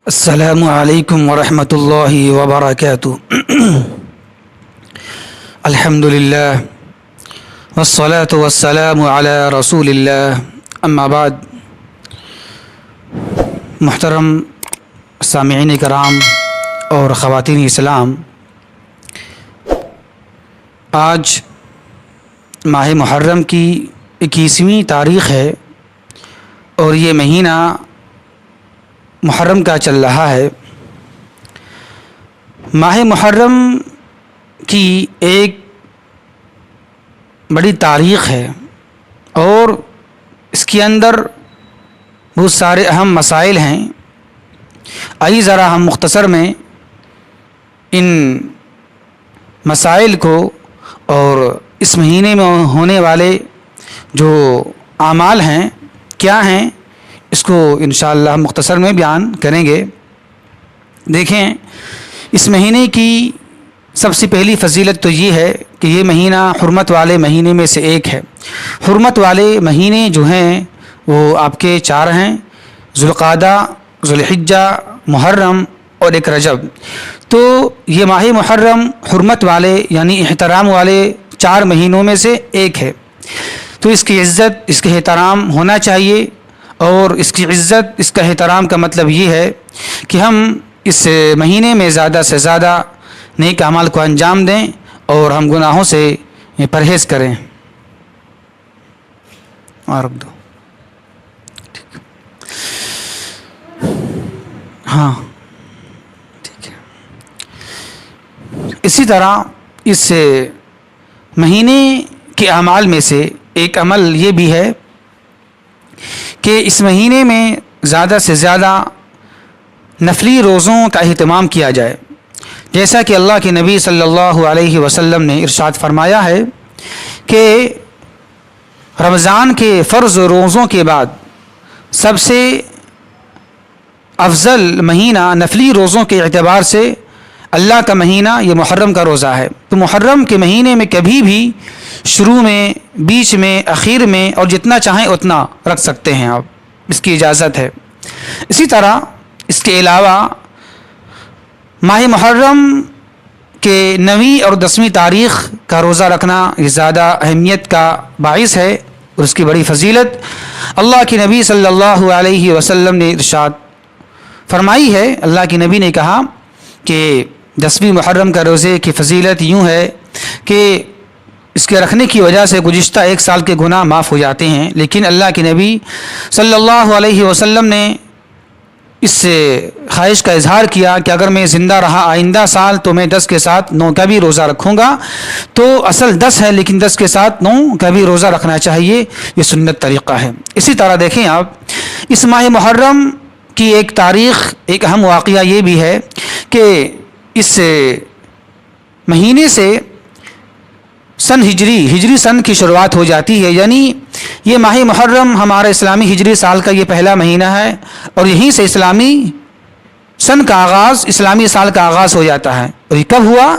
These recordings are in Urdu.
السلام علیکم ورحمۃ اللہ وبرکاتہ۔ الحمد للہ والصلاة والسلام علی رسول اللہ، اما بعد۔ محترم سامعین کرام اور خواتین اسلام، آج ماہ محرم کی 21ویں تاریخ ہے اور یہ مہینہ محرم کا چل رہا ہے۔ ماہ محرم کی ایک بڑی تاریخ ہے اور اس کے اندر بہت سارے اہم مسائل ہیں۔ آئیے ذرا ہم مختصر میں ان مسائل کو اور اس مہینے میں ہونے والے جو اعمال ہیں کیا ہیں اس کو انشاءاللہ ہم مختصر میں بیان کریں گے۔ دیکھیں، اس مہینے کی سب سے پہلی فضیلت تو یہ ہے کہ یہ مہینہ حرمت والے مہینے میں سے ایک ہے۔ حرمت والے مہینے جو ہیں وہ آپ کے 4 ہیں: ذوالقعدہ، ذوالحجہ، محرم اور ایک رجب۔ تو یہ ماہ محرم حرمت والے یعنی احترام والے 4 مہینوں میں سے ایک ہے۔ تو اس کی عزت، اس کے احترام ہونا چاہیے، اور اس کی عزت، اس کا احترام کا مطلب یہ ہے کہ ہم اس مہینے میں زیادہ سے زیادہ نیک اعمال کو انجام دیں اور ہم گناہوں سے پرہیز کریں۔ اور رکھ دو، ہاں ٹھیک ہے۔ اسی طرح اس مہینے کے اعمال میں سے ایک عمل یہ بھی ہے کہ اس مہینے میں زیادہ سے زیادہ نفلی روزوں کا اہتمام کیا جائے، جیسا کہ اللہ کے نبی صلی اللہ علیہ وسلم نے ارشاد فرمایا ہے کہ رمضان کے فرض روزوں کے بعد سب سے افضل مہینہ نفلی روزوں کے اعتبار سے اللہ کا مہینہ یہ محرم کا روزہ ہے۔ تو محرم کے مہینے میں کبھی بھی شروع میں، بیچ میں، اخیر میں اور جتنا چاہیں اتنا رکھ سکتے ہیں آپ، اس کی اجازت ہے۔ اسی طرح اس کے علاوہ ماہ محرم کے 9ویں اور 10ویں تاریخ کا روزہ رکھنا یہ زیادہ اہمیت کا باعث ہے اور اس کی بڑی فضیلت اللہ کے نبی صلی اللہ علیہ وسلم نے ارشاد فرمائی ہے۔ اللہ کے نبی نے کہا کہ 10ویں محرم کا روزے کی فضیلت یوں ہے کہ اس کے رکھنے کی وجہ سے گزشتہ 1 سال کے گناہ معاف ہو جاتے ہیں، لیکن اللہ کے نبی صلی اللہ علیہ وسلم نے اس سے خواہش کا اظہار کیا کہ اگر میں زندہ رہا آئندہ سال تو میں 10 کے ساتھ 9 کا بھی روزہ رکھوں گا۔ تو اصل 10 ہے لیکن 10 کے ساتھ 9 کا بھی روزہ رکھنا چاہیے، یہ سنت طریقہ ہے۔ اسی طرح دیکھیں آپ، اس ماہ محرم کی ایک تاریخ، ایک اہم واقعہ یہ بھی ہے کہ اس مہینے سے ہجری سن کی شروعات ہو جاتی ہے، یعنی یہ ماہ محرم ہمارا اسلامی ہجری سال کا یہ پہلا مہینہ ہے اور یہیں سے اسلامی سن کا آغاز، اسلامی سال کا آغاز ہو جاتا ہے۔ اور یہ کب ہوا؟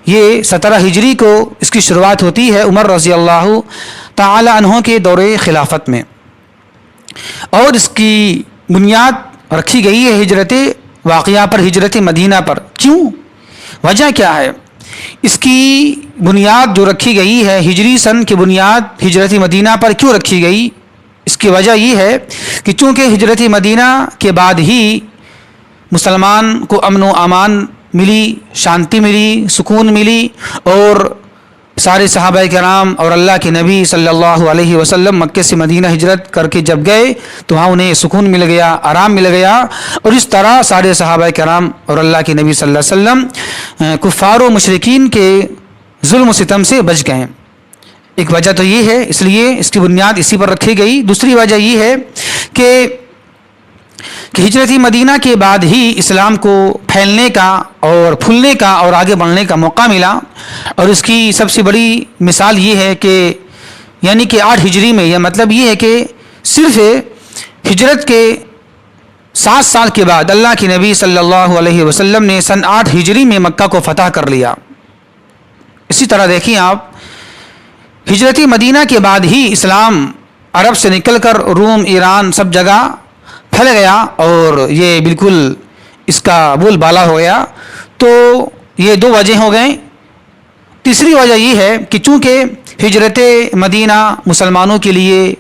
یہ 17 ہجری کو اس کی شروعات ہوتی ہے عمر رضی اللہ تعالی عنہ کے دور خلافت میں، اور اس کی بنیاد رکھی گئی ہے ہجرت واقعہ پر، ہجرت مدینہ پر۔ کیوں؟ وجہ کیا ہے؟ اس کی بنیاد جو رکھی گئی ہے، ہجری سن کی بنیاد ہجرت مدینہ پر کیوں رکھی گئی؟ اس کی وجہ یہ ہے کہ چونکہ ہجرت مدینہ کے بعد ہی مسلمان کو امن و امان ملی، شانتی ملی، سکون ملی، اور سارے صحابہ کرام اور اللہ کے نبی صلی اللہ علیہ وسلم مکہ سے مدینہ ہجرت کر کے جب گئے تو وہاں انہیں سکون مل گیا، آرام مل گیا، اور اس طرح سارے صحابہ کرام اور اللہ کے نبی صلی اللہ علیہ وسلم کفار و مشرکین کے ظلم و ستم سے بچ گئے۔ ایک وجہ تو یہ ہے، اس لیے اس کی بنیاد اسی پر رکھی گئی۔ دوسری وجہ یہ ہے کہ ہجرت مدینہ کے بعد ہی اسلام کو پھیلنے کا اور پھولنے کا اور آگے بڑھنے کا موقع ملا، اور اس کی سب سے بڑی مثال یہ ہے کہ یعنی کہ 8 ہجری میں، یہ مطلب یہ ہے کہ صرف ہجرت کے 7 سال کے بعد اللہ کے نبی صلی اللہ علیہ وسلم نے سن 8 ہجری میں مکہ کو فتح کر لیا۔ اسی طرح دیکھیں آپ، ہجرت مدینہ کے بعد ہی اسلام عرب سے نکل کر روم، ایران، سب جگہ پھیل گیا، اور یہ بالکل اس کا بول بالا ہو گیا. تو یہ دو وجہ ہو گئیں. تیسری وجہ یہ ہے کہ چونکہ ہجرت مدینہ مسلمانوں کے لیے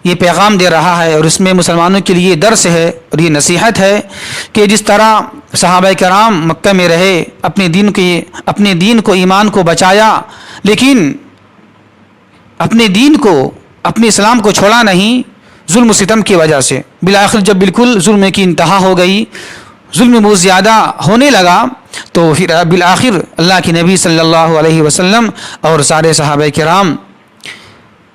یہ پیغام دے رہا ہے اور اس میں مسلمانوں کے لیے درس ہے اور یہ نصیحت ہے کہ جس طرح صحابہ کرام مکہ میں رہے، اپنے دین کو ایمان کو بچایا، لیکن اپنے دین کو اپنے اسلام کو چھوڑا نہیں ظلم و ستم کی وجہ سے. بالآخر جب بالکل ظلم کی انتہا ہو گئی، ظلم بہت زیادہ ہونے لگا، تو پھر بالآخر اللہ کے نبی صلی اللہ علیہ وسلم اور سارے صحابہ کرام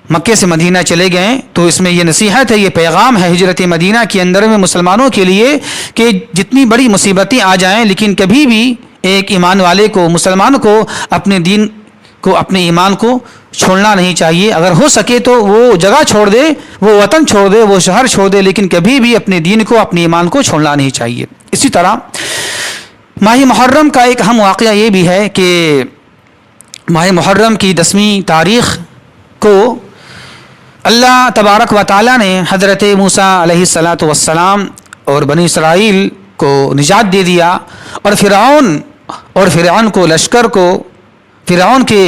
مکے سے مدینہ چلے گئے. تو اس میں یہ نصیحت ہے، یہ پیغام ہے ہجرت مدینہ کے اندر میں مسلمانوں کے لیے کہ جتنی بڑی مصیبتیں آ جائیں لیکن کبھی بھی ایک ایمان والے کو، مسلمان کو اپنے دین کو، اپنے ایمان کو چھوڑنا نہیں چاہیے. اگر ہو سکے تو وہ جگہ چھوڑ دے، وہ وطن چھوڑ دے، وہ شہر چھوڑ دے، لیکن کبھی بھی اپنے دین کو، اپنے ایمان کو چھوڑنا نہیں چاہیے. اسی طرح ماہ محرم کا ایک اہم واقعہ یہ بھی ہے کہ ماہ محرم کی 10ویں تاریخ کو اللہ تبارک و تعالیٰ نے حضرت موسیٰ علیہ الصلاۃ والسلام اور بنی اسرائیل کو نجات دے دیا، اور فرعون کو، لشکر کو، فرعون کے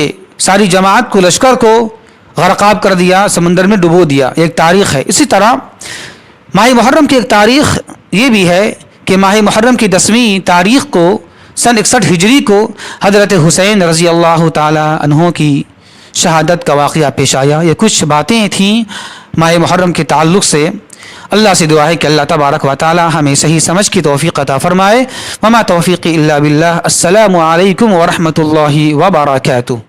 ساری جماعت کو، لشکر کو غرقاب کر دیا، سمندر میں ڈبو دیا. ایک تاریخ ہے. اسی طرح ماہ محرم کی ایک تاریخ یہ بھی ہے کہ ماہ محرم کی 10ویں تاریخ کو سن 61 ہجری کو حضرت حسین رضی اللہ تعالی عنہ کی شہادت کا واقعہ پیش آیا. یہ کچھ باتیں تھیں ماہ محرم کے تعلق سے. اللہ سے دعا ہے کہ اللہ تبارک و تعالی ہمیں صحیح سمجھ کی توفیق عطا فرمائے. وما توفیقی الا باللہ. السلام علیکم ورحمۃ اللہ وبرکاتہ.